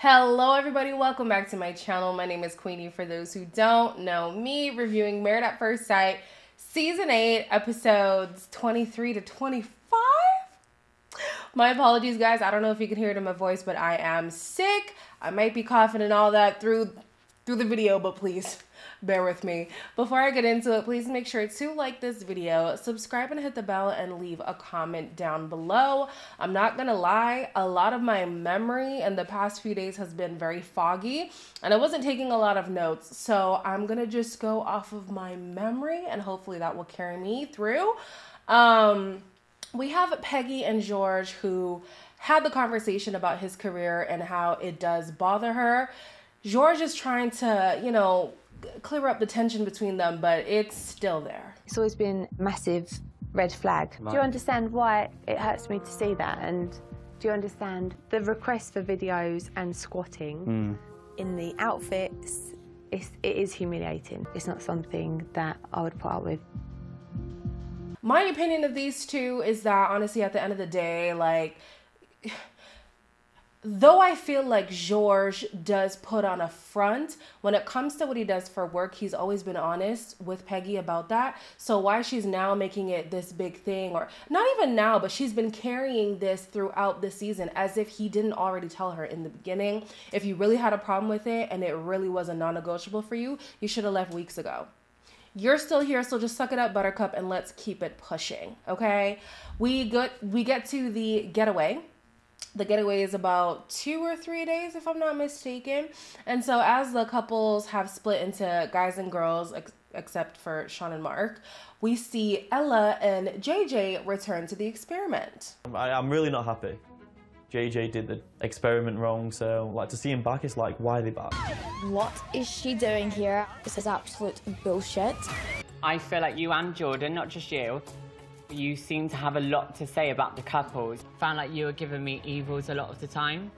Hello everybody, welcome back to my channel. My name is Queenie. For those who don't know me, reviewing Married at First Sight, Season 8, episodes 23 to 25. My apologies guys, I don't know if you can hear it in my voice, but I am sick. I might be coughing and all that through the video, but please bear with me. Before I get into it, please make sure to like this video, subscribe and hit the bell, and leave a comment down below. I'm not gonna lie, a lot of my memory in the past few days has been very foggy and I wasn't taking a lot of notes, so I'm gonna just go off of my memory and hopefully that will carry me through. We have Peggy and George, who had the conversation about his career and how it does bother her. George is trying to, you know, clear up the tension between them, but it's still there. It's always been a massive red flag. Right. Do you understand why it hurts me to see that? And do you understand the request for videos and squatting in the outfits? It is humiliating. It's not something that I would put up with. My opinion of these two is that, honestly, at the end of the day, like, though I feel like George does put on a front, when it comes to what he does for work, he's always been honest with Peggy about that. So why she's now making it this big thing, or not even now, but she's been carrying this throughout the season as if he didn't already tell her in the beginning. If you really had a problem with it and it really was a non-negotiable for you, you should have left weeks ago. You're still here, so just suck it up, Buttercup, and let's keep it pushing, okay? We get to the getaway. The getaway is about 2 or 3 days, if I'm not mistaken. And so as the couples have split into guys and girls, except for Sean and Mark, we see Ella and JJ return to the experiment. I'm really not happy. JJ did the experiment wrong, so like to see him back, it's like, why are they back? What is she doing here? This is absolute bullshit. I feel like you and Jordan, not just you seem to have a lot to say about the couples. Found like you were giving me evils a lot of the time.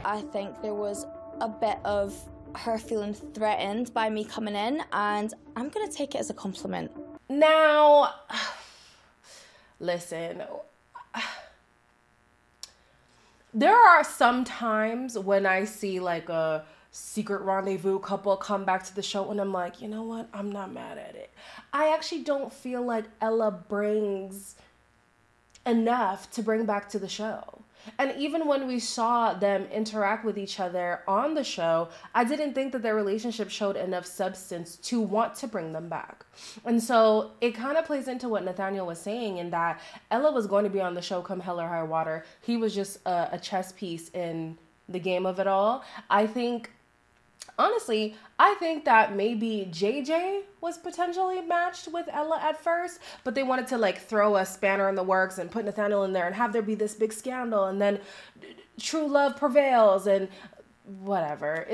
I think there was a bit of her feeling threatened by me coming in, and I'm gonna take it as a compliment. Now, listen, there are some times when I see like a secret rendezvous couple come back to the show and I'm like, you know what? I'm not mad at it. I actually don't feel like Ella brings enough to bring back to the show. And even when we saw them interact with each other on the show, I didn't think that their relationship showed enough substance to want to bring them back. And so it kind of plays into what Nathaniel was saying, in that Ella was going to be on the show come hell or high water. He was just a chess piece in the game of it all. Honestly, I think that maybe JJ was potentially matched with Ella at first, but they wanted to like throw a spanner in the works and put Nathaniel in there and have there be this big scandal, and then true love prevails and whatever.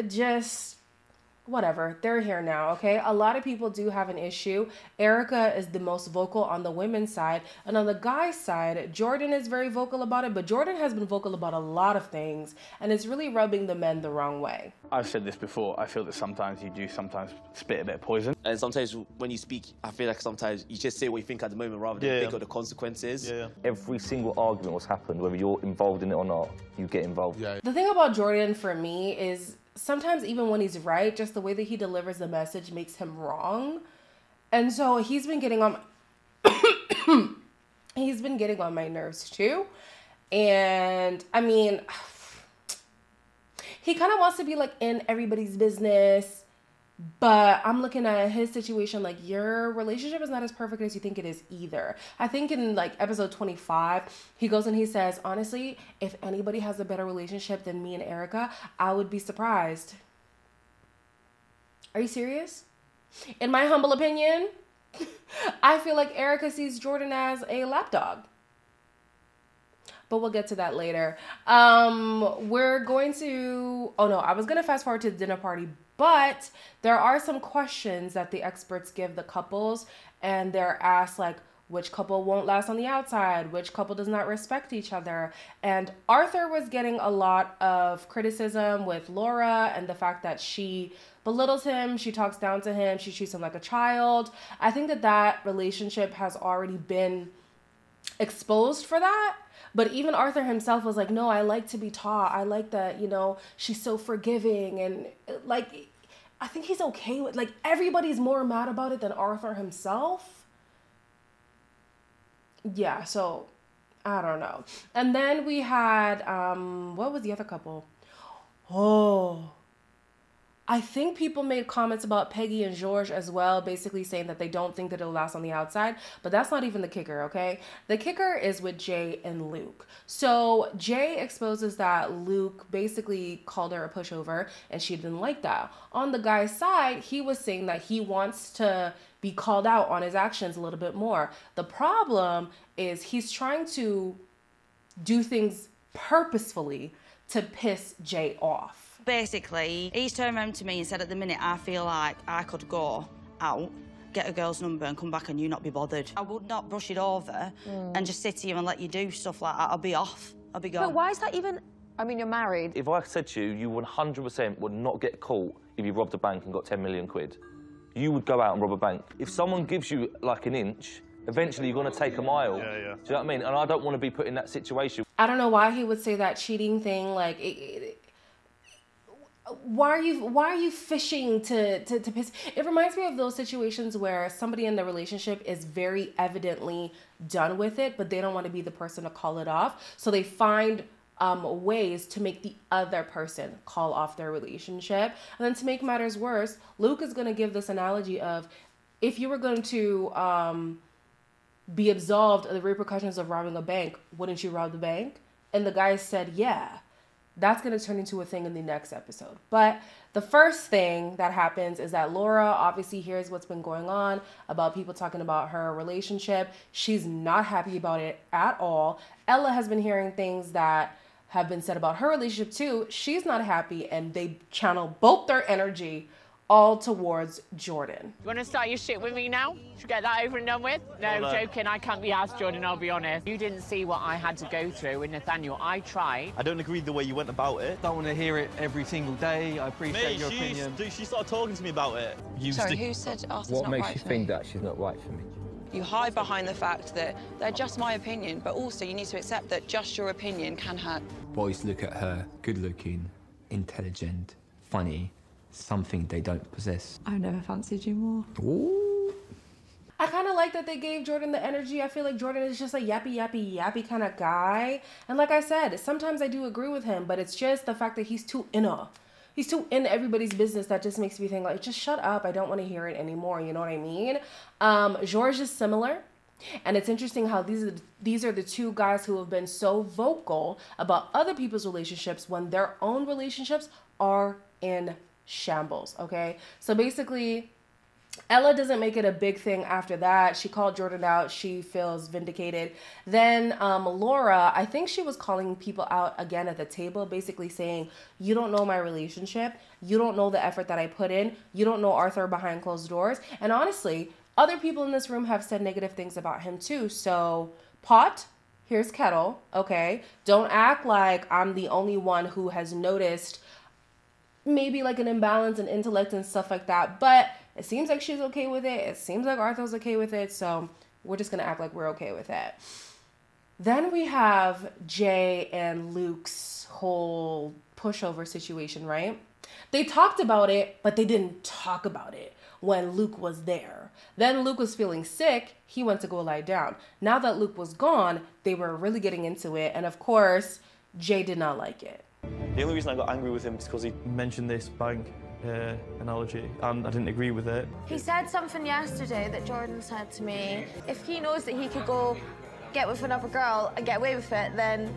Whatever, they're here now, okay? A lot of people do have an issue. Erica is the most vocal on the women's side, and on the guys' side, Jordan is very vocal about it, but Jordan has been vocal about a lot of things, and it's really rubbing the men the wrong way. I've said this before, I feel that sometimes you do spit a bit of poison. And sometimes when you speak, I feel like sometimes you just say what you think at the moment rather than think of the consequences. Yeah. Every single argument that's happened, whether you're involved in it or not, you get involved. The thing about Jordan for me is sometimes even when he's right, just the way that he delivers the message makes him wrong. And so he's been getting on my nerves too. And I mean, he kind of wants to be like in everybody's business, but I'm looking at his situation like, your relationship is not as perfect as you think it is either. I think in like episode 25, he goes and he says, honestly, if anybody has a better relationship than me and Erica, I would be surprised. Are you serious? In my humble opinion, I feel like Erica sees Jordan as a lapdog. But we'll get to that later. We're going to, oh no, I was going to fast forward to the dinner party, but there are some questions that the experts give the couples, and they're asked like, which couple won't last on the outside? Which couple does not respect each other? And Arthur was getting a lot of criticism with Laura and the fact that she belittles him, she talks down to him, she treats him like a child. I think that that relationship has already been exposed for that. But even Arthur himself was like, no, I like to be taught. I like that, you know, she's so forgiving. And like, I think he's okay with, like, everybody's more mad about it than Arthur himself. Yeah, so I don't know. And then we had, what was the other couple? Oh, I think people made comments about Peggy and George as well, basically saying that they don't think that it'll last on the outside, but that's not even the kicker, okay? The kicker is with Jay and Luke. So Jay exposes that Luke basically called her a pushover and she didn't like that. On the guy's side, he was saying that he wants to be called out on his actions a little bit more. The problem is he's trying to do things purposefully to piss Jay off. Basically, he's turned around to me and said, at the minute, I feel like I could go out, get a girl's number and come back and you not be bothered. I would not brush it over and just sit here and let you do stuff like that. I'll be off. I'll be gone. But why is that even... I mean, you're married. If I said to you, you 100% would not get caught if you robbed a bank and got 10 million quid. You would go out and rob a bank. If someone gives you, like, an inch, eventually you're going to take a mile. Yeah, yeah. Do you know what I mean? And I don't want to be put in that situation. I don't know why he would say that cheating thing, like... Why are you fishing to piss? It reminds me of those situations where somebody in the relationship is very evidently done with it, but they don't want to be the person to call it off. So they find ways to make the other person call off their relationship. And then to make matters worse, Luke is going to give this analogy of, if you were going to be absolved of the repercussions of robbing a bank, wouldn't you rob the bank? And the guy said, yeah. That's going to turn into a thing in the next episode. But the first thing that happens is that Laura obviously hears what's been going on about people talking about her relationship. She's not happy about it at all. Ella has been hearing things that have been said about her relationship too. She's not happy, and they channel both their energy all towards Jordan. You want to start your shit with me now? Should we get that over and done with? No, joking, I can't be asked, Jordan, I'll be honest. You didn't see what I had to go through with Nathaniel. I tried. I don't agree with the way you went about it. Don't want to hear it every single day. I appreciate your opinion. She started talking to me about it. Sorry, who said Arthur's not right for me? What makes you think that she's not right for me? You hide behind the fact that they're just my opinion, but also you need to accept that just your opinion can hurt. Boys look at her good-looking, intelligent, funny, something they don't possess. I've never fancied you more. Ooh. I kind of like that they gave Jordan the energy. I feel like Jordan is just a yappy kind of guy. And like I said, sometimes I do agree with him, but it's just the fact that he's too he's too in everybody's business that just makes me think, like, just shut up. I don't want to hear it anymore. You know what I mean? George is similar. And it's interesting how these are the two guys who have been so vocal about other people's relationships when their own relationships are in shambles. Okay, so basically Ella doesn't make it a big thing after that. She called Jordan out. She feels vindicated. Then Laura, I think she was calling people out again at the table, basically saying, you don't know my relationship. You don't know the effort that I put in. You don't know Arthur behind closed doors. And honestly, other people in this room have said negative things about him too. So pot, here's kettle. Okay, don't act like I'm the only one who has noticed maybe like an imbalance in intellect and stuff like that, but it seems like she's okay with it. It seems like Arthur's okay with it, so we're just gonna act like we're okay with it. Then we have Jay and Luke's whole pushover situation, right? They talked about it, but they didn't talk about it when Luke was there. Then Luke was feeling sick. He went to go lie down. Now that Luke was gone, they were really getting into it, and of course, Jay did not like it. The only reason I got angry with him is because he mentioned this bank analogy, and I didn't agree with it. He said something yesterday that Jordan said to me. If he knows that he could go get with another girl and get away with it, then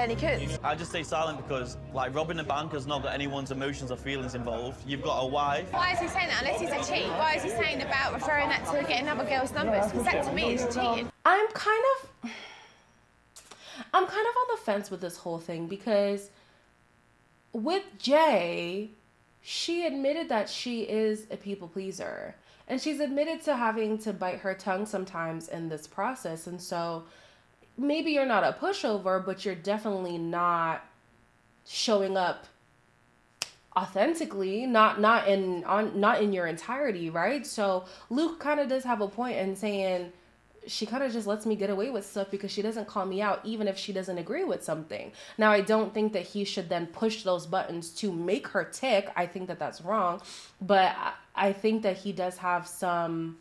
he could. I just stay silent because, like, robbing a bank has not got anyone's emotions or feelings involved. You've got a wife. Why is he saying that? Unless he's a cheat, why is he saying about referring that to getting another girl's numbers? Because that to me is cheating. I'm kind of on the fence with this whole thing because with Jay, she admitted that she is a people pleaser. And she's admitted to having to bite her tongue sometimes in this process. And so maybe you're not a pushover, but you're definitely not showing up authentically, not in your entirety, right? So Luke kind of does have a point in saying she kind of just lets me get away with stuff because she doesn't call me out, even if she doesn't agree with something. Now, I don't think that he should then push those buttons to make her tick. I think that that's wrong. But I think that he does have some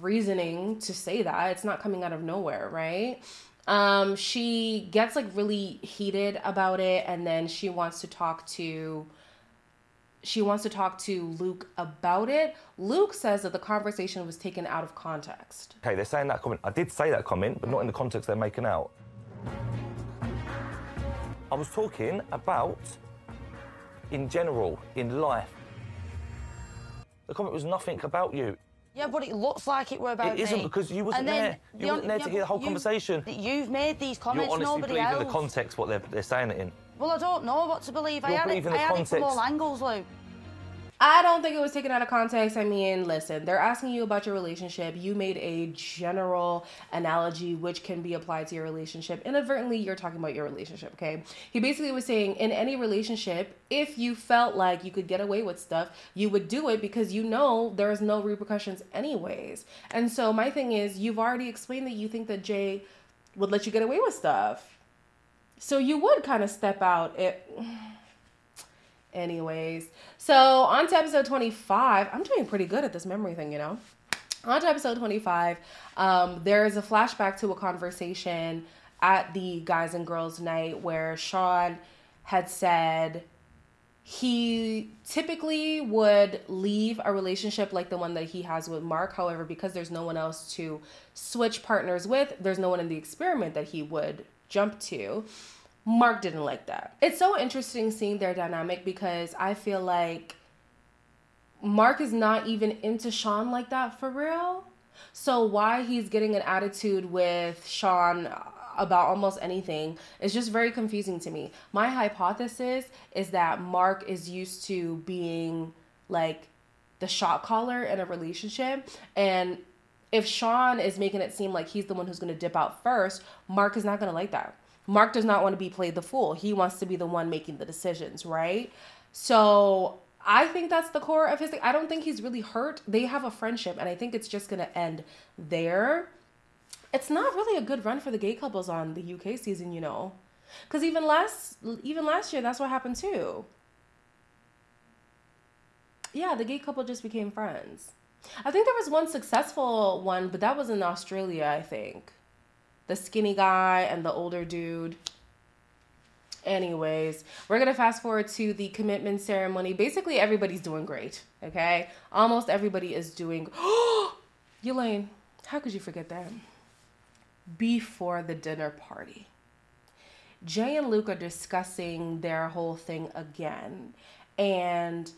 reasoning to say that. It's not coming out of nowhere, right? She gets like really heated about it, and then she wants to talk to Luke about it. Luke says that the conversation was taken out of context. Okay, they're saying that comment. I did say that comment, but not in the context they're making out. I was talking about, in general, in life. The comment was nothing about you. Yeah, but it looks like it were about me. It isn't, because you wasn't there. You wasn't there to hear the whole conversation. You've made these comments, you honestly nobody believe else. in the context what they're saying it in. Well, I don't know what to believe. I had it from all angles, Luke. I don't think it was taken out of context. I mean, listen, they're asking you about your relationship. You made a general analogy which can be applied to your relationship. Inadvertently, you're talking about your relationship, okay? He basically was saying in any relationship, if you felt like you could get away with stuff, you would do it because you know there's no repercussions anyways. And so my thing is, you've already explained that you think that Jay would let you get away with stuff. So you would kind of step out. Anyways, so on to episode 25. I'm doing pretty good at this memory thing, you know. On to episode 25, there's a flashback to a conversation at the guys and girls night where Sean had said he typically would leave a relationship like the one that he has with Mark. However, because there's no one else to switch partners with, there's no one in the experiment that he would jump to. Mark didn't like that. It's so interesting seeing their dynamic because I feel like Mark is not even into Sean like that for real. So why he's getting an attitude with Sean about almost anything is just very confusing to me. My hypothesis is that Mark is used to being like the shot caller in a relationship, and if Sean is making it seem like he's the one who's going to dip out first, Mark is not going to like that. Mark does not want to be played the fool. He wants to be the one making the decisions, right? So I think that's the core of his thing. I don't think he's really hurt. They have a friendship, and I think it's just going to end there. It's not really a good run for the gay couples on the UK season, you know. Because even last year, that's what happened too. Yeah, the gay couple just became friends. I think there was one successful one, but that was in Australia, I think. The skinny guy and the older dude. Anyways, we're going to fast forward to the commitment ceremony. Basically, everybody's doing great, okay? Almost everybody is doing... Elaine, how could you forget that? Before the dinner party, Jay and Luke are discussing their whole thing again. And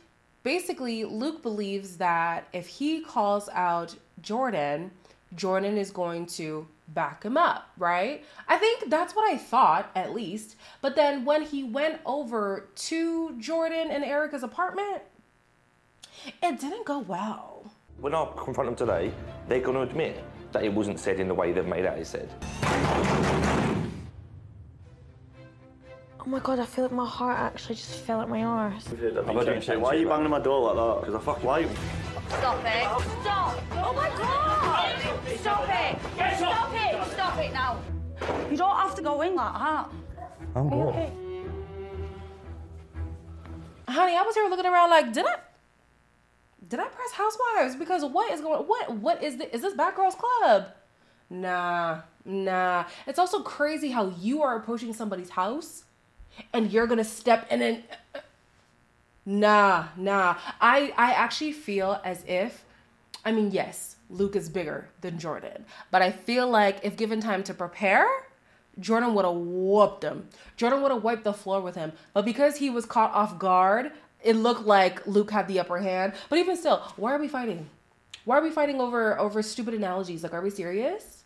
basically, Luke believes that if he calls out Jordan, Jordan is going to back him up, right? I think that's what I thought, at least. But then when he went over to Jordan and Erica's apartment, it didn't go well. When I confront them today, they're going to admit that it wasn't said in the way they've made out it said. Oh my God, I feel like my heart actually just fell at my arse. Why are you banging on my door like that? Because I fucking like... Stop it! Stop! Oh my God! Stop it! Stop it! Stop it now! You don't have to go in like that. I'm good. Okay. Honey, I was here looking around like, did I press Housewives? Because what is going... What is this? Is this Bad Girls Club? Nah. It's also crazy how you are approaching somebody's house and you're gonna step in and... Nah. I actually feel as if, I mean, yes, Luke is bigger than Jordan, but I feel like if given time to prepare, Jordan would have whooped him. Jordan would have wiped the floor with him. But because he was caught off guard, it looked like Luke had the upper hand. But even still, why are we fighting? Why are we fighting over stupid analogies? Like, are we serious?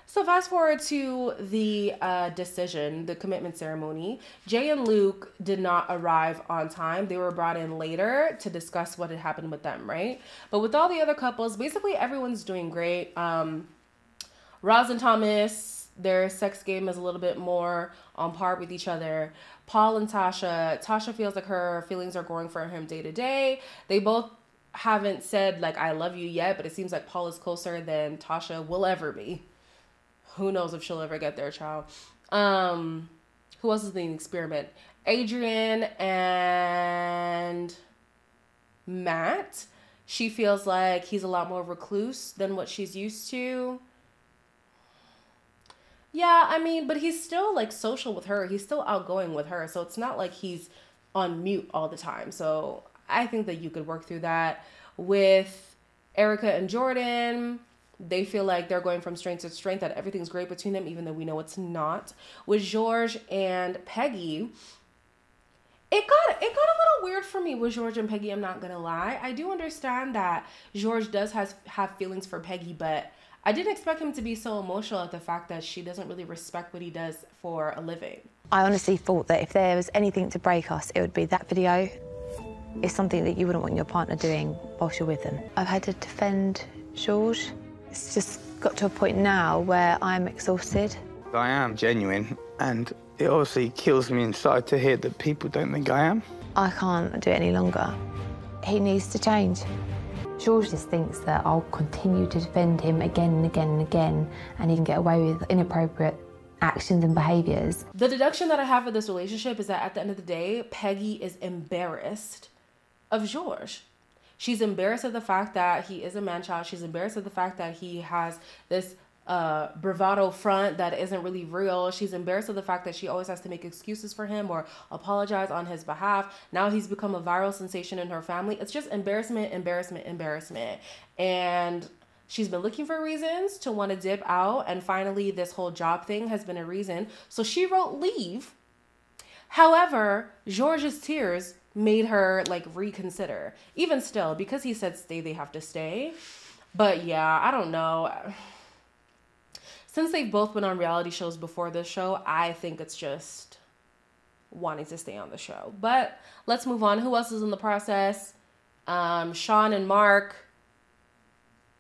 So fast forward to the decision, the commitment ceremony. Jay and Luke did not arrive on time. They were brought in later to discuss what had happened with them, right? But with all the other couples, basically everyone's doing great. Roz and Thomas, their sex game is a little bit more on par with each other. Paul and Tasha feels like her feelings are growing for him day to day. They both haven't said like I love you yet, but it seems like Paul is closer than Tasha will ever be. Who knows if she'll ever get their child. Who else is in the experiment? Adrian and Matt. She feels like he's a lot more recluse than what she's used to. Yeah, I mean, but he's still like social with her. He's still outgoing with her. So it's not like he's on mute all the time. So I think that you could work through that. With Erica and Jordan, they feel like they're going from strength to strength, that everything's great between them, even though we know it's not. With George and Peggy, it got a little weird for me with George and Peggy, I'm not gonna lie. I do understand that George does have feelings for Peggy, but I didn't expect him to be so emotional at the fact that she doesn't really respect what he does for a living. I honestly thought that if there was anything to break us, it would be that video. It's something that you wouldn't want your partner doing whilst you're with them. I've had to defend George. It's just got to a point now where I'm exhausted. I am genuine, and it obviously kills me inside to hear that people don't think I am. I can't do it any longer. He needs to change. George just thinks that I'll continue to defend him again and again and again, and he can get away with inappropriate actions and behaviours. The deduction that I have for this relationship is that at the end of the day, Peggy is embarrassed of George. She's embarrassed of the fact that he is a man-child. She's embarrassed of the fact that he has this bravado front that isn't really real. She's embarrassed of the fact that she always has to make excuses for him or apologize on his behalf. Now he's become a viral sensation in her family. It's just embarrassment, embarrassment, embarrassment. And she's been looking for reasons to want to dip out. And finally, this whole job thing has been a reason. So she wrote leave. However, George's tears made her like reconsider. Even still, because he said stay, they have to stay. But yeah, I don't know. Since they've both been on reality shows before this show, I think it's just wanting to stay on the show. But let's move on. Who else is in the process? Sean and Mark.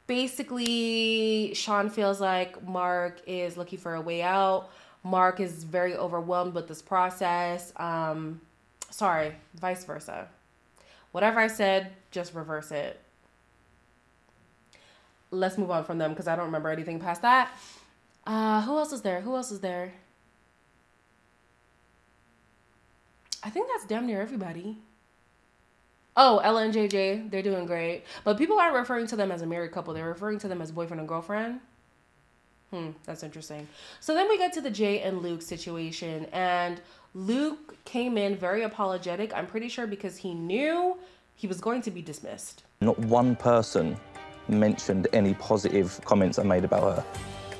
Basically, Sean feels like Mark is looking for a way out. Mark is very overwhelmed with this process. Sorry, vice versa. Whatever I said, just reverse it. Let's move on from them because I don't remember anything past that. Who else is there? Who else is there? I think that's damn near everybody. Oh, Ella and JJ, they're doing great. But people aren't referring to them as a married couple. They're referring to them as boyfriend and girlfriend. That's interesting. So then we get to the Jay and Luke situation. And Luke came in very apologetic. I'm pretty sure because he knew he was going to be dismissed. Not one person mentioned any positive comments I made about her.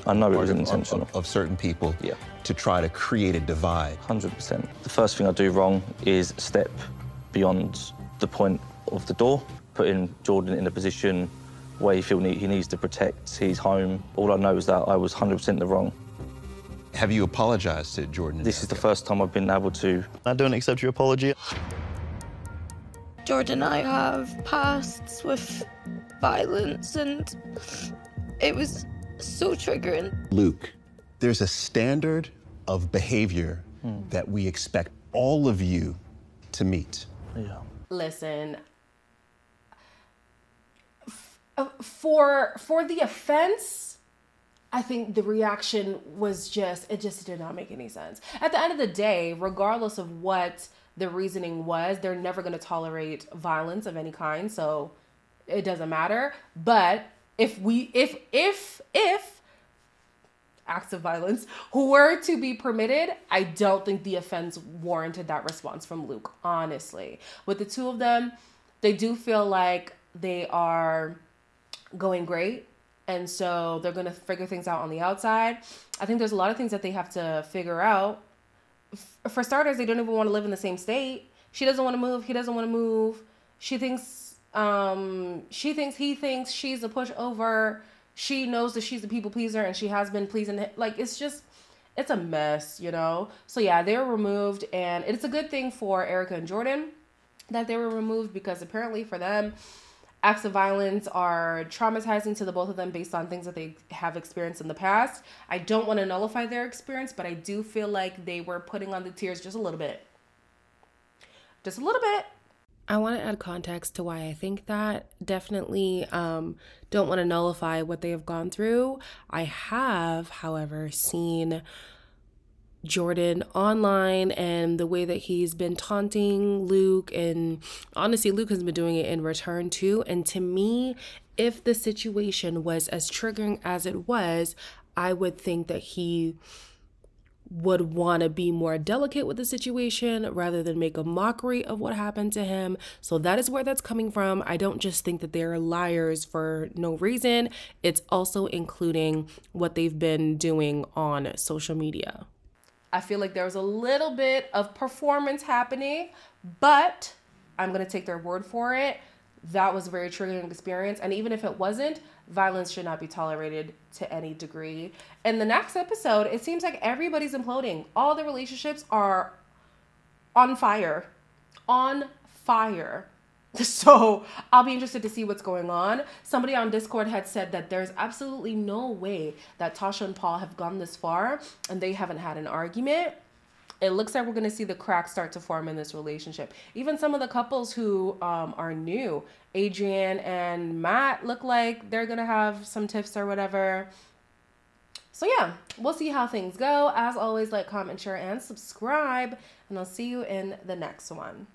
I know it was intentional. Of certain people to try to create a divide. 100%. The first thing I do wrong is step beyond the point of the door, putting Jordan in a position where he feels he needs to protect his home. All I know is that I was 100% in the wrong. Have you apologized to Jordan? This is the first time I've been able to. I don't accept your apology. Jordan and I have pasts with violence, and it was so triggering. Luke, there's a standard of behavior that we expect all of you to meet. Yeah. Listen, for the offense, I think the reaction was it just did not make any sense. At the end of the day, regardless of what the reasoning was, they're never going to tolerate violence of any kind, so it doesn't matter. But if acts of violence were to be permitted, I don't think the offense warranted that response from Luke, honestly. With the two of them, they do feel like they are going great, and so they're going to figure things out on the outside. I think there's a lot of things that they have to figure out. For starters, they don't even want to live in the same state. She doesn't want to move. He doesn't want to move. He thinks she's a pushover. She knows that she's a people pleaser, and she has been pleasing him. Like, it's a mess, you know? So yeah, they were removed, and it's a good thing for Erica and Jordan that they were removed, because apparently for them, acts of violence are traumatizing to the both of them based on things that they have experienced in the past. I don't want to nullify their experience, but I do feel like they were putting on the tears just a little bit. Just a little bit. I want to add context to why I think that. Definitely don't want to nullify what they have gone through. I have, however, seen Jordan online and the way that he's been taunting Luke, and honestly Luke has been doing it in return too. And to me, if the situation was as triggering as it was, I would think that he would want to be more delicate with the situation rather than make a mockery of what happened to him. So that is where that's coming from. I don't just think that they're liars for no reason. It's also including what they've been doing on social media. I feel like there was a little bit of performance happening, but I'm going to take their word for it. That was a very triggering experience. And even if it wasn't, violence should not be tolerated to any degree. In the next episode, it seems like everybody's imploding. All the relationships are on fire. On fire. So I'll be interested to see what's going on. Somebody on Discord had said that there's absolutely no way that Tasha and Paul have gone this far and they haven't had an argument. It looks like we're going to see the cracks start to form in this relationship. Even some of the couples who are new, Adrian and Matt, look like they're going to have some tiffs or whatever. So yeah, we'll see how things go. As always, like, comment, share, and subscribe. And I'll see you in the next one.